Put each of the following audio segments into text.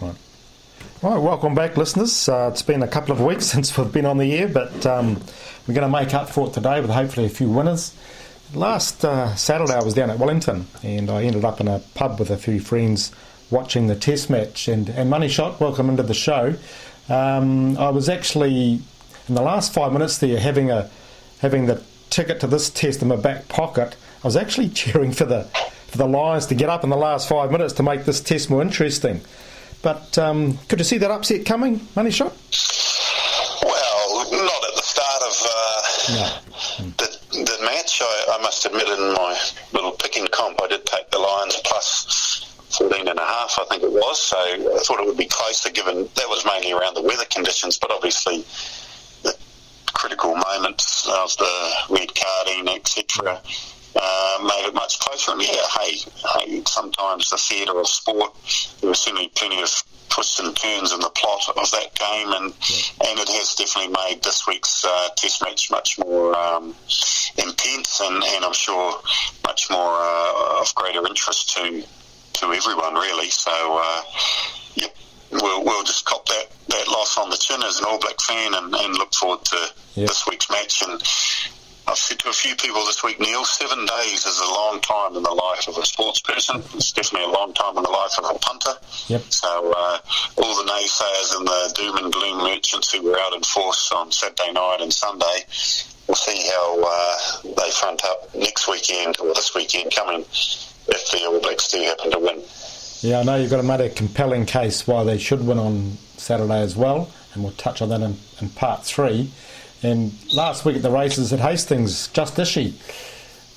Right. Right, welcome back, listeners. It's been a couple of weeks since we've been on the air, but we're going to make up for it today with hopefully a few winners. Last Saturday I was down at Wellington and I ended up in a pub with a few friends watching the test match. And Money Shot, welcome into the show. I was actually, in the last 5 minutes there, having the ticket to this test in my back pocket. I was actually cheering for the Lions to get up in the last 5 minutes to make this test more interesting. But could you see that upset coming, Money Shot? Well, not at the start of the match. I must admit, in my little picking comp, I did take the Lions plus 14 and a half, I think it was. So I thought it would be closer, given that was mainly around the weather conditions. But obviously, the critical moments of the red carding, etc., made it much closer. And hey, sometimes the theatre of sport, there was certainly plenty of twists and turns in the plot of that game, and it has definitely made this week's test match much more intense and I'm sure much more of greater interest to everyone, really. So we'll just cop that loss on the chin as an All Black fan and look forward to this week's match. And I've said to a few people this week, Neil, 7 days is a long time in the life of a sports person. It's definitely a long time in the life of a punter. Yep. So all the naysayers and the doom and gloom merchants who were out in force on Saturday night and Sunday, we'll see how they front up next weekend or this weekend coming if the All Blacks do happen to win. Yeah, I know you've got to make a compelling case why they should win on Saturday as well, and we'll touch on that in part 3. And last week at the races at Hastings, Just Ishy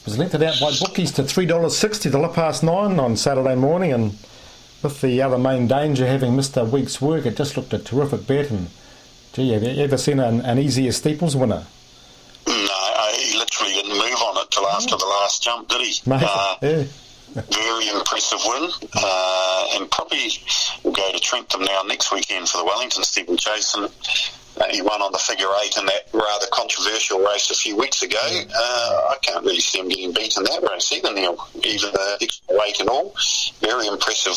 was lengthed out by bookies to $3.60 to 9:30 on Saturday morning, and with the other main danger having missed a week's work, it just looked a terrific bet. And gee, have you ever seen an easier steeples winner? No, he literally didn't move on it till after the last jump, did he? Very impressive win, and probably will go to Trentham now next weekend for the Wellington steeplechase. And he won on the figure 8 in that rather controversial race a few weeks ago. I can't really see him getting beat in that race either, Neil, even the extra weight and all. Very impressive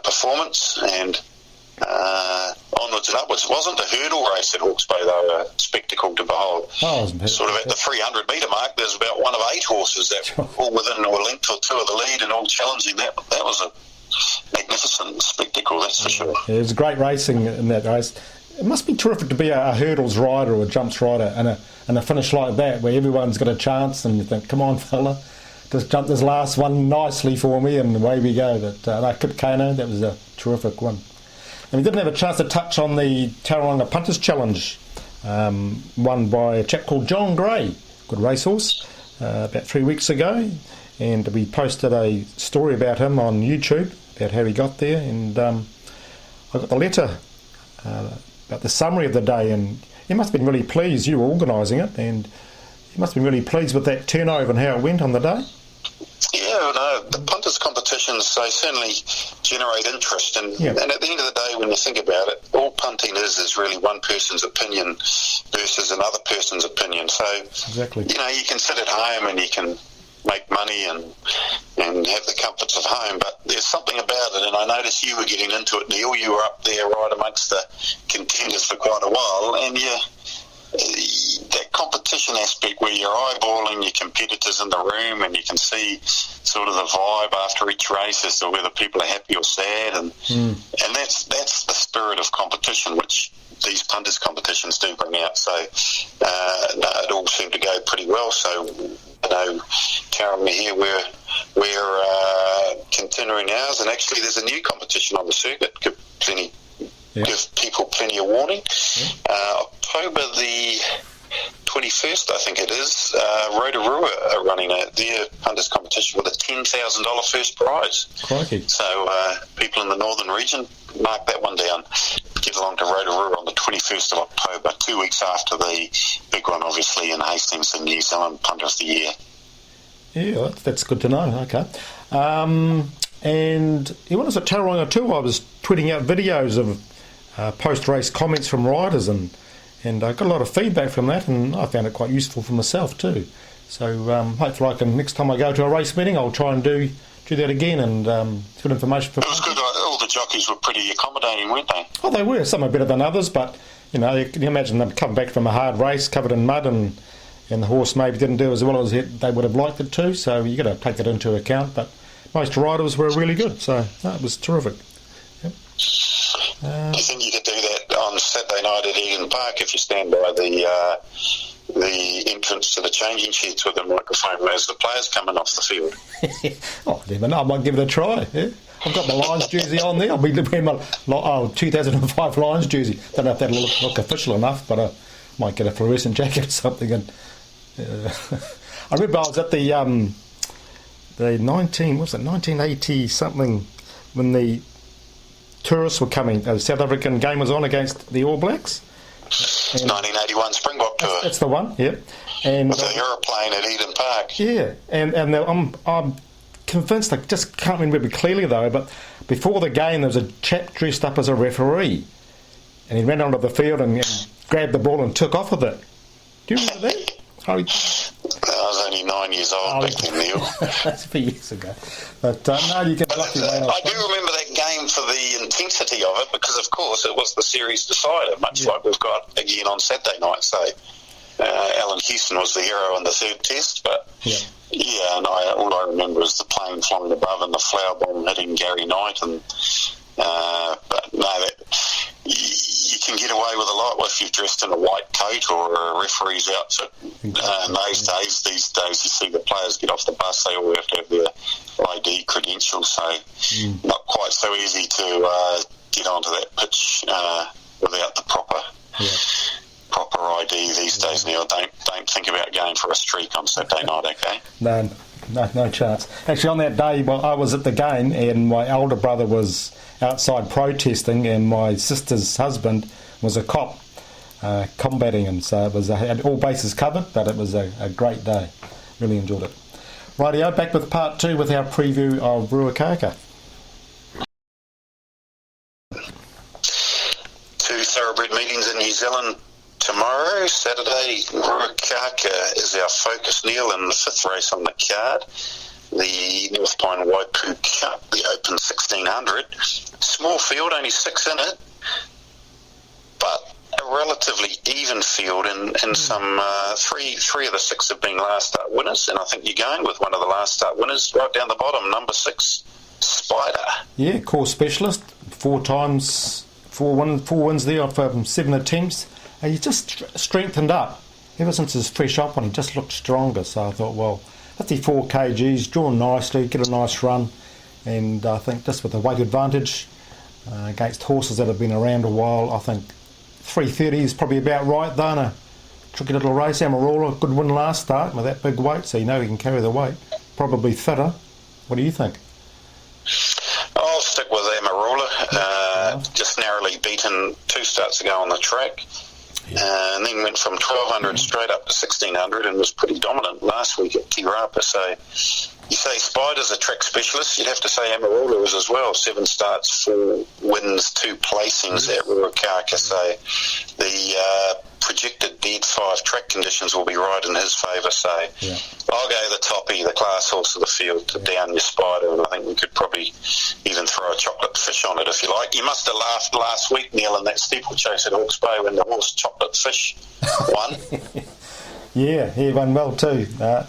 performance, and onwards and upwards. It wasn't a hurdle race at Hawke's Bay, though, a spectacle to behold. Sort of at the 300 metre mark, there's about one of 8 horses that all within a length or two of the lead and all challenging. That was a magnificent spectacle, that's for sure. Yeah, it was great racing in that race. It must be terrific to be a hurdles rider or a jumps rider and a finish like that where everyone's got a chance and you think, come on fella, just jump this last one nicely for me and away we go. But Kip Keino, that was a terrific one. And we didn't have a chance to touch on the Tauranga Punters Challenge, won by a chap called John Gray, good racehorse, about 3 weeks ago, and we posted a story about him on YouTube, about how he got there, and I got the letter about the summary of the day, and he must have been really pleased. You were organising it, and he must have been really pleased with that turnover and how it went on the day. Yeah, no, the punters competitions, they certainly generate interest, and at the end of the day, when you think about it, all punting is really one person's opinion versus another person's opinion. So, exactly. You can sit at home and you can make money and have the comforts of home, but there's something about it, and I noticed you were getting into it, Neil. You were up there right amongst the contenders for quite a while, and that competition aspect where you're eyeballing your competitors in the room and you can see sort of the vibe after each race as to whether people are happy or sad, and that's the spirit of competition which these punters competitions do bring out. So it all seemed to go pretty well. So Tauranga here, we're continuing ours, and actually there's a new competition on the circuit. Give people plenty of warning. October the 21st, I think it is, Rotorua are running their punters competition with a $10,000 first prize. Crikey. So people in the northern region, mark that one down. Get along to Rotorua on the 21st of October, 2 weeks after the big one, obviously, in Hastings, the New Zealand Punter of the Year. Yeah, that's good to know. Okay. And when I was at Tauranga too, I was tweeting out videos of post-race comments from riders, and I got a lot of feedback from that, and I found it quite useful for myself too. So hopefully I can, next time I go to a race meeting, I'll try and do that again, and good information for it was good. All the jockeys were pretty accommodating, weren't they? Oh, they were. Some are better than others, but, you know, you can imagine them coming back from a hard race covered in mud, and the horse maybe didn't do as well as they would have liked it to, so you've got to take that into account. But most riders were really good, so it was terrific. Yep. Do you think you could do that on Saturday night at Eden Park if you stand by the entrance to the changing sheds with a microphone as the players coming off the field? Oh, I never know. I might give it a try. Yeah? I've got my Lions jersey on there. I'll be wearing my 2005 Lions jersey. Don't know if that'll look official enough, but I might get a fluorescent jacket or something. And I remember I was at the 1980 something when the tourists were coming. The South African game was on against the All Blacks. 1981 Springbok tour. That's the one. Yeah. And with the aeroplane at Eden Park. Yeah, and I'm convinced, I just can't remember clearly though, but before the game there was a chap dressed up as a referee, and he ran onto the field and grabbed the ball and took off with it. Do you remember that? I was only 9 years old back then, Neil. That's a few years ago. But no, you can. I do remember that game for the intensity of it, because of course it was the series decider, much like we've got again on Saturday night. So Alan Houston was the hero in the third test, but and all I remember is the plane flying above and the flower bomb hitting Gary Knight, and but no, you can get away with a lot if you're dressed in a white coat or a referee's outfit. These days you see the players get off the bus, they all have to have their ID credentials, so not quite so easy to get onto that pitch without the proper ID these days. Neil, don't think about going for a streak on Saturday night, okay? No chance. Actually, on that day, I was at the game, and my older brother was outside protesting, and my sister's husband was a cop combating him. So it was had all bases covered, but it was a great day. Really enjoyed it. Rightio, back with part 2 with our preview of Ruakaka. 2 thoroughbred meetings in New Zealand tomorrow. Saturday, Ruakaka is our focus, Neil, in the 5th race on the card. The North Pine Waipu Cup, the Open 1600. Small field, only 6 in it, but a relatively even field, and some three of the 6 have been last start winners, and I think you're going with one of the last start winners right down the bottom, number 6, Spider. Yeah, course specialist, 4 wins there off 7 attempts. He's just strengthened up ever since his fresh up one. He just looked stronger, so I thought, well, 54 kgs, drawn nicely, get a nice run, and I think just with the weight advantage against horses that have been around a while, I think 330 is probably about right though in a tricky little race. Amarola, good win last start with that big weight, so you know he can carry the weight. Probably fitter. What do you think? I'll stick with Amarola. Just narrowly beaten 2 starts ago on the track. And then went from 1200 straight up to 1600 and was pretty dominant last week at Te Rapa. So you say Spider's a track specialist, you'd have to say Amarola is as well. 7 starts, 4 wins, 2 placings at Ruakaka. So the projected dead 5 track conditions will be right in his favour. So I'll go the toppy, the class horse of the field, to down your Spider, and I think we could probably even throw a chocolate fish on it if you like. You must have laughed last week, Neil, in that steeplechase at Hawke's Bay when the horse Chocolate Fish won. He won well too. No,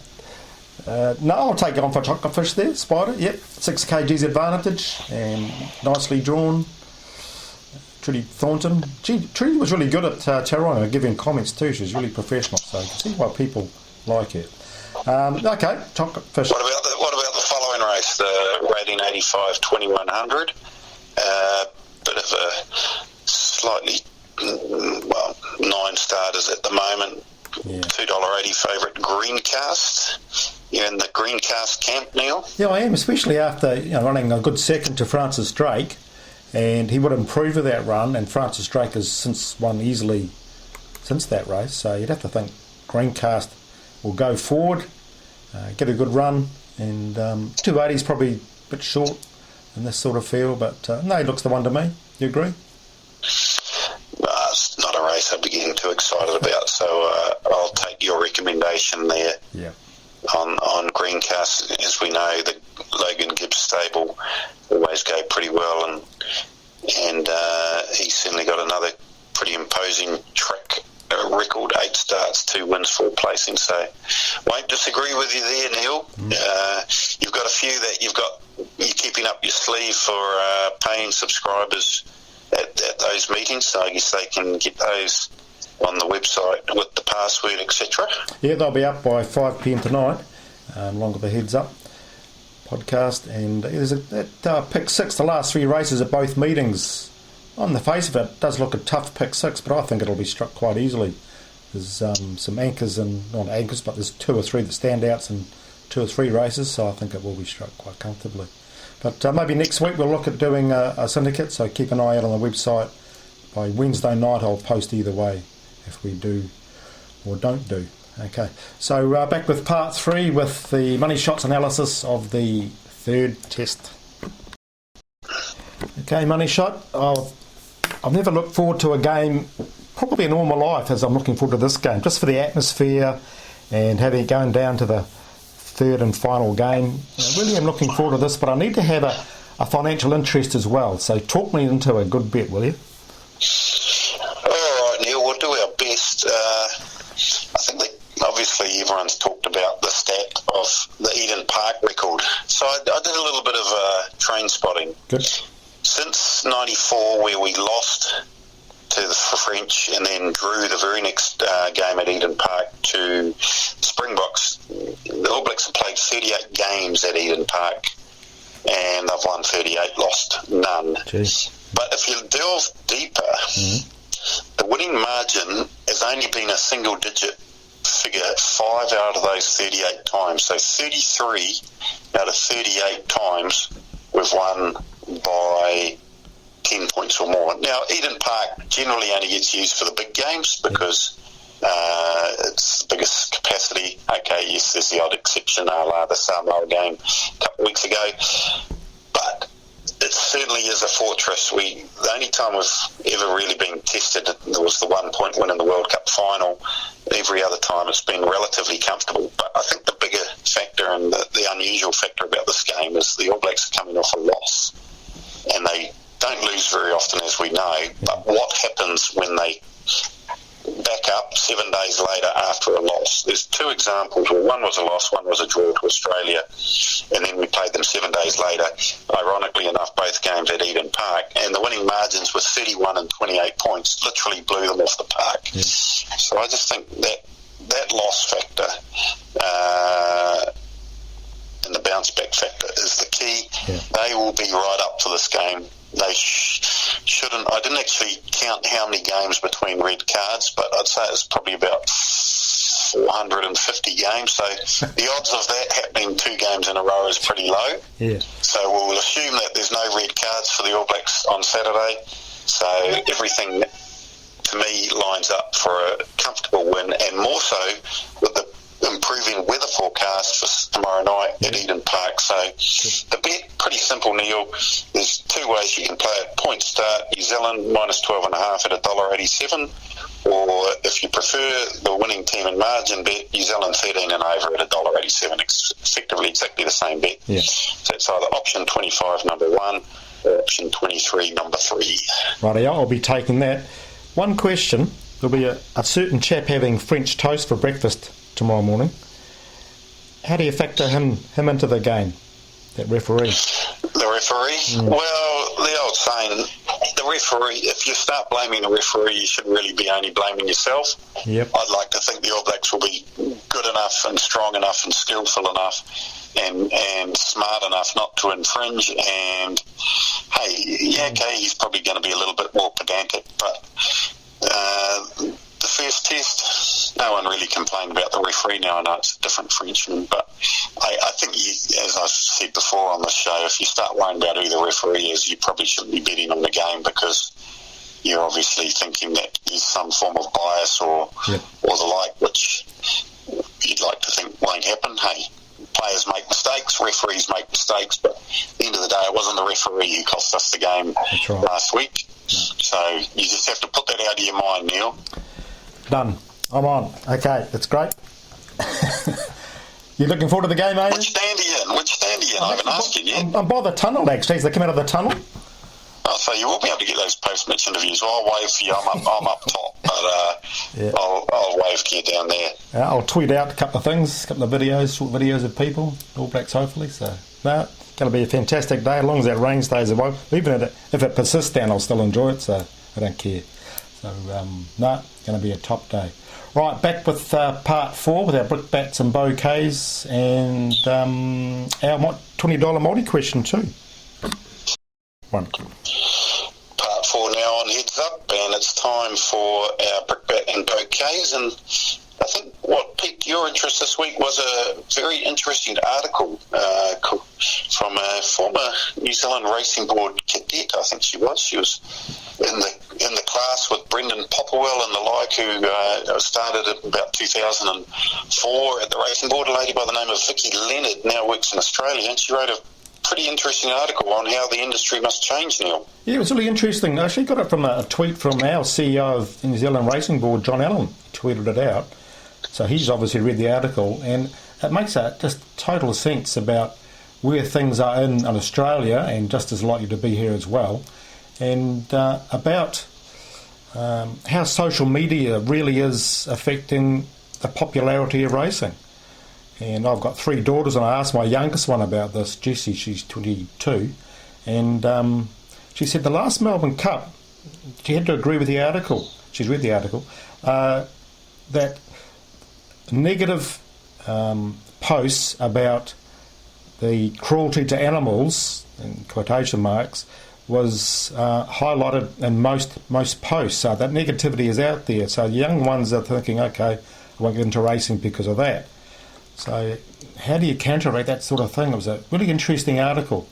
I'll take on for Chocolate Fish there, Spider. Yep, 6 kgs advantage and nicely drawn. Trudy Thornton. Trudy was really good at Tauranga, giving comments too. She's really professional, so you can see why people like it. Okay, Chocolate Fish. What about the following race, the rating 85 2100? Bit of a slightly 9 starters at the moment. $2.80 favourite Greencast. You're in the Greencast camp, Neil? Yeah, I am, especially after running a good second to Francis Drake. And he would improve with that run, and Francis Drake has since won easily since that race, so you'd have to think Greencast will go forward, get a good run, and 280 is probably a bit short in this sort of field, but no, he looks the one to me. You agree? It's not a race I'd be getting too excited about, so I'll take your recommendation there. Yeah. on Greencast. As we know, the Logan Gibbs stable always go pretty well, and he's certainly got another pretty imposing track record, 8 starts, 2 wins, 4 placings. So won't disagree with you there, Neil. You've got a few that you're keeping up your sleeve for paying subscribers at those meetings, so I guess they can get those on the website with the password, etc. Yeah, they'll be up by 5 p.m. tonight, along with the Heads Up podcast. And there's that pick 6, the last 3 races at both meetings. On the face of it does look a tough pick 6, but I think it'll be struck quite easily. There's some anchors, and not anchors, but there's 2 or 3 that stand out in 2 or 3 races, so I think it will be struck quite comfortably. But maybe next week we'll look at doing a syndicate, so keep an eye out on the website. By Wednesday night I'll post either way if we do or don't do. Okay, so back with part 3 with the money shots analysis of the 3rd test. Okay, money shot. I've never looked forward to a game probably in all my life as I'm looking forward to this game, just for the atmosphere and having it going down to the 3rd and final game. I really am looking forward to this, but I need to have a financial interest as well. So talk me into a good bet, will you? All right, Neil, we'll do our best. I think that obviously everyone's talked about the stat of the Eden Park record. So I did a little bit of train spotting. Good. Since 94, where we lost to the French and then drew the very next game at Eden Park to Springboks, the All Blacks have played 38 games at Eden Park and they've won 38, lost none. Jeez. But if you delve deeper, the winning margin has only been a single-digit figure 5 out of those 38 times. So 33 out of 38 times we've won by 10 points or more. Now, Eden Park generally only gets used for the big games because it's the biggest capacity. Okay, yes, there's the odd exception, a la the Samoa game a couple of weeks ago. But it certainly is a fortress. The only time we've ever really been tested was the 1-point win in the World Cup final. Every other time it's been relatively comfortable. But I think the bigger factor and the unusual factor about this game is the All Blacks are coming off a loss. And they don't lose very often, as we know. But what happens when they back up 7 days later after a loss? There's 2 examples. Well, one was a loss, one was a draw to Australia, and then we played them 7 days later, ironically enough, both games at Eden Park, and the winning margins were 31 and 28 points, literally blew them off the park. Yeah. So I just think that loss factor and the bounce back factor is the key. Yeah. They will be right up for this game. They shouldn't. I didn't actually count how many games between red cards, but I'd say it's probably about 450 games. So the odds of that happening 2 games in a row is pretty low. Yeah. So we'll assume that there's no red cards for the All Blacks on Saturday. So everything, to me, lines up for a comfortable win, and more so with the improving weather forecast for tomorrow night at Eden Park. So the bet, pretty simple, Neil. There's 2 ways you can play it. Point start, New Zealand, minus 12.5 at $1.87. Or if you prefer the winning team and margin bet, New Zealand 13 and over at $1.87. Effectively exactly the same bet. Yeah. So it's either option 25, number 1, or option 23, number 3. Rightio, I'll be taking that. One question. There'll be a certain chap having French toast for breakfast tomorrow morning. How do you factor him into the game, that referee? The referee? Well, the old saying, the referee, if you start blaming the referee, you should really be only blaming yourself. Yep. I'd like to think the All Blacks will be good enough and strong enough and skillful enough and smart enough not to infringe. And, hey, yeah, okay, he's probably going to be a little bit more pedantic, but the first test, no one really complained about the referee. Now I know it's a different Frenchman, but I think, as I've said before on the show, if you start worrying about who the referee is, you probably shouldn't be betting on the game, because you're obviously thinking that there's some form of bias or the like, which you'd like to think won't happen. Hey, players make mistakes, referees make mistakes, but at the end of the day, it wasn't the referee who cost us the game last week. So you just have to put that out of your mind, Neil. Done. I'm on. Okay, that's great. You looking forward to the game, are you? Which stand are you in? I haven't asked you yet. I'm by the tunnel, actually, as they come out of the tunnel. Oh, so you will be able to get those post-match interviews. Well, I'll wave for you. I'm up top, but Yeah. I'll wave to you down there. I'll tweet out a couple of things, a couple of videos, short videos of people, All Blacks hopefully. So, no, going to be a fantastic day, as long as that rain stays away. Even if it persists down, I'll still enjoy it, so I don't care. So, no, going to be a top day. Right, back with part 4 with our brick bats and bouquets and our $20 multi question too. One. Part 4 now on Heads Up, and it's time for our brickbat and bouquets. And I think what piqued your interest this week was a very interesting article from a former New Zealand Racing Board cadet. I think she was. She was in the class with Brendan Popplewell and the like, who started in about 2004 at the Racing Board. A lady by the name of Vicky Leonard now works in Australia, and she wrote a pretty interesting article on how the industry must change, Neil. Yeah, it was really interesting. I actually got it from a tweet from our CEO of the New Zealand Racing Board, John Allen. He tweeted it out. So he's obviously read the article, and it makes just total sense about where things are in Australia, and just as likely to be here as well, and about how social media really is affecting the popularity of racing. And I've got 3 daughters, and I asked my youngest one about this, Jessie, she's 22, and she said the last Melbourne Cup, she had to agree with the article, she's read the article, that negative posts about the cruelty to animals, in quotation marks, was highlighted in most posts. So that negativity is out there. So the young ones are thinking, okay, I won't get into racing because of that. So how do you counteract that sort of thing? It was a really interesting article.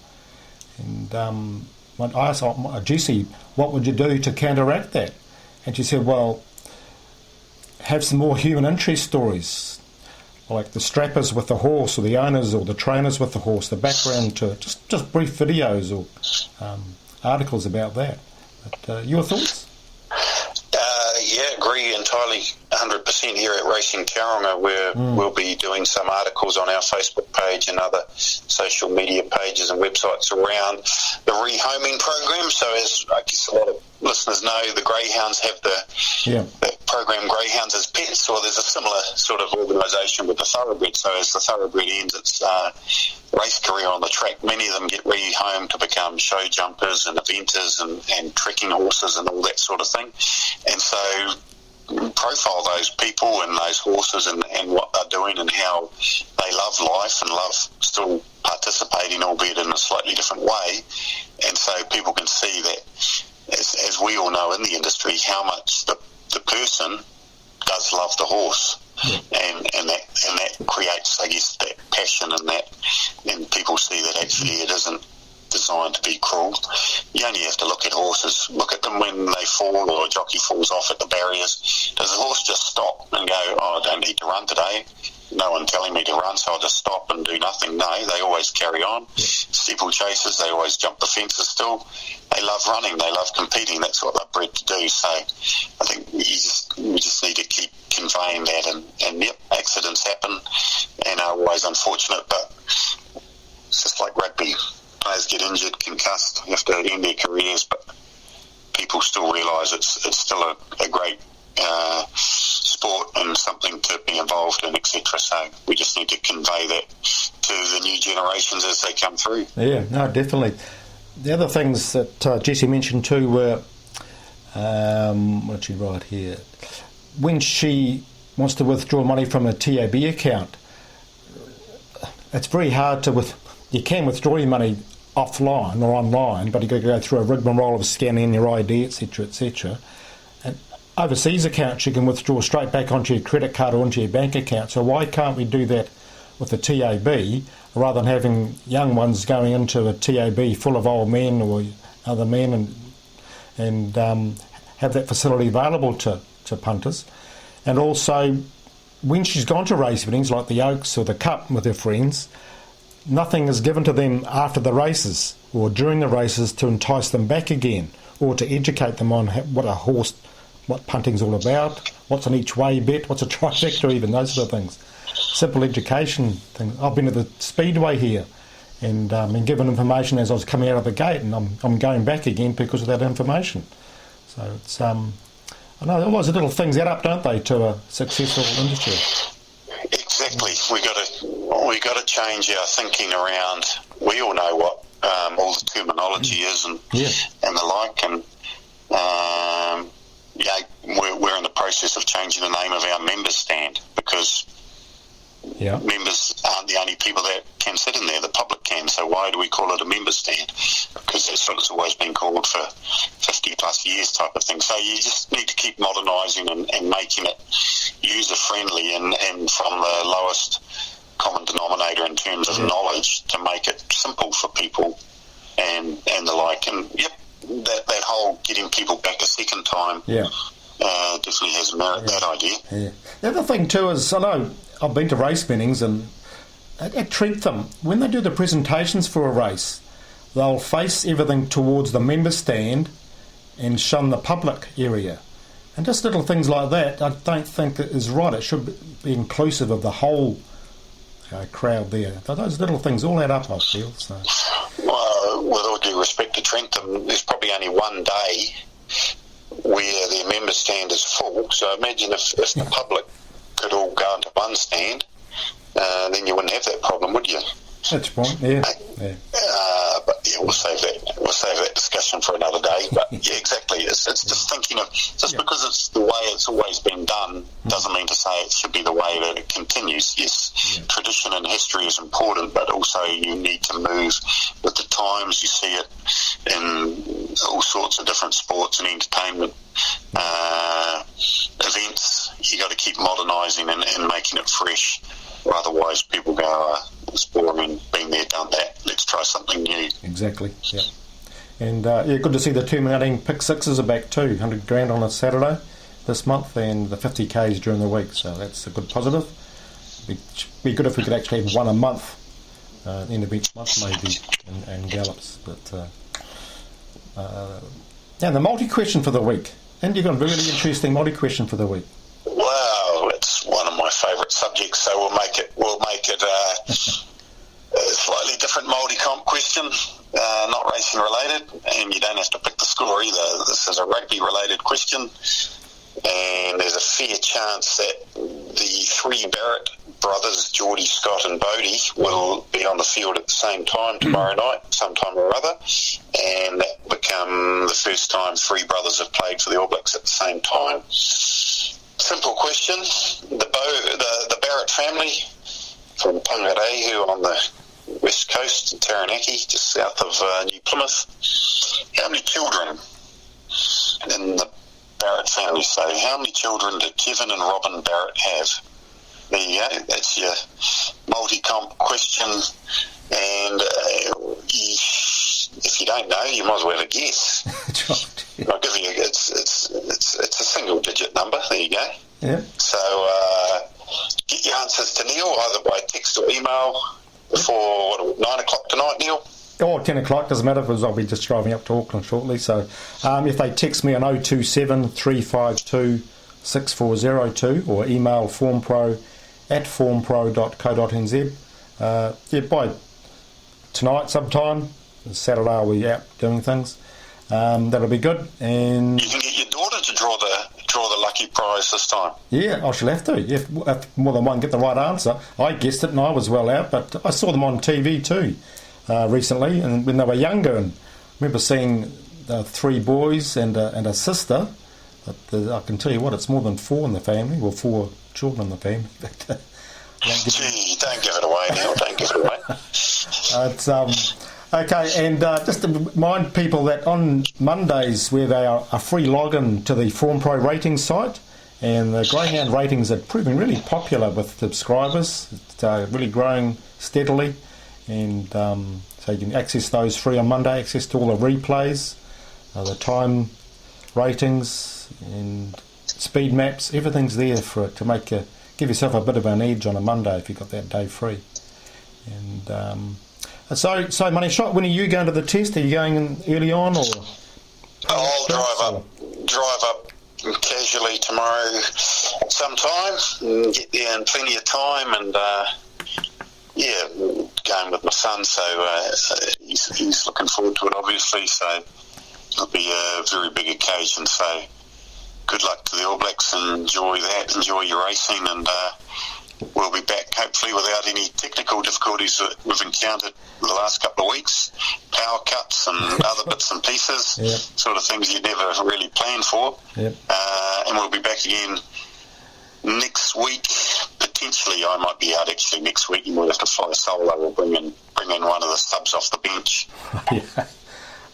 And when I asked Jessie, what would you do to counteract that? And she said, well, have some more human interest stories, like the strappers with the horse, or the owners or the trainers with the horse, the background to it, just brief videos or articles about that. But, your thoughts? Yeah, agree entirely, 100% here at Racing Tauranga, where we'll be doing some articles on our Facebook page and other social media pages and websites around the rehoming program. So as I guess a lot of listeners know, the Greyhounds have the program Greyhounds as Pets, or there's a similar sort of organisation with the Thoroughbred. So as the Thoroughbred ends its race career on the track, many of them get rehomed to become show jumpers and eventers and trekking horses and all that sort of thing. And so profile those people and those horses and what they're doing and how they love life and love still participating, albeit in a slightly different way. And so people can see that, as we all know in the industry, how much the person does love the horse. And that creates, I guess, that passion and people see that actually it isn't designed to be cruel. You only have to look at horses, look at them when they fall or a jockey falls off at the barriers. Does the horse just stop and go, oh, I don't need to run today? No one telling me to run, so I'll just stop and do nothing. No, they always carry on. Steeplechasers, they always jump the fences still. They love running, they love competing. That's what they're bred to do. So I think we just need to keep conveying that. And yep, accidents happen and are always unfortunate, but it's just like rugby. Players get injured, concussed, have to end their careers, but people still realise it's still a great sport and something to be involved in, etc. So we just need to convey that to the new generations as they come through. Yeah, no, definitely. The other things that Jessie mentioned too were, what did she write here? When she wants to withdraw money from a TAB account, it's very hard to you can withdraw your money offline or online, but you've got to go through a rigmarole of scanning in your ID, etc., etc. And overseas accounts, you can withdraw straight back onto your credit card or onto your bank account. So why can't we do that with the TAB rather than having young ones going into a TAB full of old men or other men and have that facility available to punters? And also, when she's gone to race meetings like the Oaks or the Cup with her friends, nothing is given to them after the races or during the races to entice them back again or to educate them on what punting's all about, what's an each way bet, what's a trifecta, even those sort of things. simple education thing. I've been to the Speedway here and been given information as I was coming out of the gate, and I'm going back again because of that information. So it's I know all those little things add up, don't they, to a successful industry? Exactly. We got to change our thinking around. We all know what all the terminology is and the like, and we're in the process of changing the name of our members stand, because members aren't the only people that can sit in there. The public can. So why do we call it a member stand? Because that's what it's always been called for 50 plus years, type of thing. So you just need to keep modernising and making it user friendly and from the lowest common denominator in terms of knowledge, to make it simple for people and the like. And that whole getting people back a second time definitely has merit, that idea. Yeah. The other thing too is, I know I've been to race meetings, and at Trentham, when they do the presentations for a race, they'll face everything towards the member stand and shun the public area. And just little things like that, I don't think is right. It should be inclusive of the whole crowd there. Those little things all add up, I feel. So. Well, with all due respect to Trentham, there's probably only one day where their member stand is full. So imagine if the public could all go into one stand, then you wouldn't have that problem, would you? That's the point. Yeah. But we'll save that discussion for another day. But yeah, exactly. It's just thinking of, just because it's the way it's always been done doesn't mean to say it should be the way that it continues. Yes, tradition and history is important, but also you need to move with the times. You see it in all sorts of different sports and entertainment events. You got to keep modernising and making it fresh. Otherwise, people go, it's boring, been there, done that, let's try something new. Exactly, yeah. And good to see the terminating pick sixes are back too. 100 grand on a Saturday this month, and the 50Ks during the week, so that's a good positive. Be good if we could actually have one a month, end of each month maybe, and gallops. But the multi-question for the week. And you've got a really interesting multi-question for the week. Wow, it's one of my favourite subjects, so we'll make it a slightly different multi-comp question, not racing related, and you don't have to pick the score either. This is a rugby related question, and there's a fair chance that the three Barrett brothers, Geordie, Scott and Bodie, will be on the field at the same time tomorrow night, sometime or other, and that become the first time three brothers have played for the All Blacks at the same time. Simple question. The Barrett family from Pangarehu on the west coast, Taranaki, just south of New Plymouth. How many children in the Barrett family? So how many children did Kevin and Robin Barrett have? There you go. That's your multi-comp question. And if you don't know, you might as well have a guess. I'll give you. It's a single-digit number. There you go. Yeah. So get your answers to Neil either by text or email before 9 o'clock tonight, Neil. Or 10 o'clock, doesn't matter, because I'll be just driving up to Auckland shortly. So if they text me on 027 352 6402 or email formpro@formpro.co.nz. By tonight sometime, Saturday I'll be out doing things. That'll be good. And you can get your daughter to draw the lucky prize this time. Yeah, I shall have to. If more than one get the right answer. I guessed it and I was well out, but I saw them on TV too recently, and when they were younger, and I remember seeing the three boys and a sister. But I can tell you what, it's more than four in the family, or four children in the family. But, Gee, don't give it away, Neil. Don't give it away. It's okay, and just to remind people that on Mondays we have a free login to the Form Pro ratings site, and the Greyhound ratings are proving really popular with subscribers. It's really growing steadily, and so you can access those free on Monday, access to all the replays, the time ratings and speed maps. Everything's there to give yourself a bit of an edge on a Monday if you've got that day free. And so Money Shot, when are you going to the test? Are you going in early on, or? I'll drive up casually tomorrow some time, and get there in plenty of time, and going with my son, so he's looking forward to it, obviously. So it'll be a very big occasion. So good luck to the All Blacks, and enjoy that. Enjoy your racing, and we'll be back hopefully without any technical difficulties that we've encountered the last couple of weeks. Power cuts and other bits and pieces, yep. Sort of things you'd never really planned for. Yep. And we'll be back again next week. Potentially, I might be out actually next week. You might have to fly solo or bring in one of the subs off the bench. Yeah.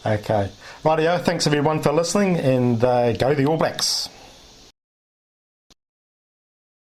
Okay. Rightio. Thanks everyone for listening, and go the All Blacks.